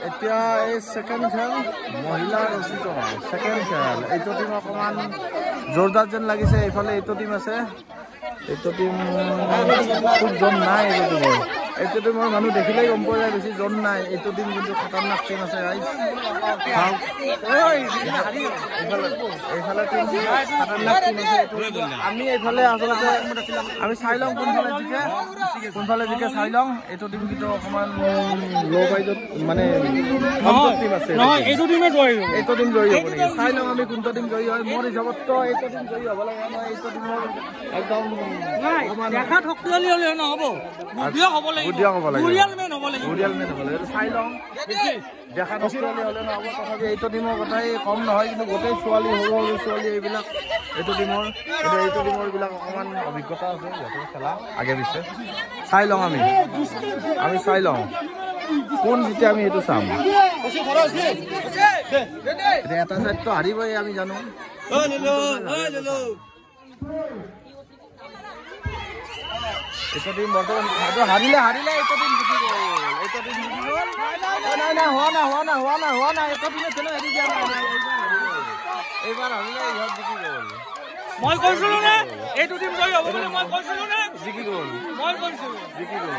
এতিয়া এই সেকেন্ড খেল মহিলা ৰচিত সেকেন্ড খেল এইটো টিম অকমান জোৰদাৰ যেন লাগিছে এইফালে এইটো টিম আছে এইটো টিম খুব জন নাই এইটো টিমৰ মানুহ দেখিলেই গম পোৱা যায় বেছি জন নাই এইটো টিম কিন্তু খতৰনাক টিম আছে গাইজ এইফালে টিম খতৰনাক টিম আছে আমি এইফালে আচলতে আমি চাই লওঁ কোনফালে জিকে চাই লওঁ এইটো টিম কিন্তু অকমান ল' প্ৰাইজত মানে টিম আছে এইটো টিম জয়ী হ'ব নেকি চাই লওঁ আমি কোনটো টিম জয়ী হয় মোৰ হিচাপততো এইটো টিম জয়ী হ'ব লাগে নহয় এইটো টিমৰ একদম দেখাত শক্তিশালী হ'লে নহ'ব চাই লওঁ দেখাত শক্তিশালী হ'লে নহ'ব তথাপি এইটো টিমৰ কথাই কম নহয় কিন্তু গোটেই ছোৱালী সৰু সৰু ছোৱালী এইবিলাক এইটো টিমৰ কিন্তু এইটো টিমৰ এইবিলাক অকণমান অভিজ্ঞতা আছে সিহঁতৰ খেলা আগে পিছে চাই লওঁ আমি চাই লওঁ কোন জিতে আমি এইটো চাম এটা চাইডটো হাৰিবই আমি জানো এইটো টিম বৰ্তমান হাৰিলে এইটো টিম জিকি গ'ল এইটো টিম জিকি গ'ল নাই হোৱা নাই এইটো টিমে খেলো হেৰি দিয়া নাই এইবাৰ হাৰিলে ইহঁত জিকি গ'ল মই কৈছিলো নে এইটো টিম জয়ী হ'ব বুলি মই কৈছিলো নে জিকি গ'ল মই কৈছিলো জিকি গ'ল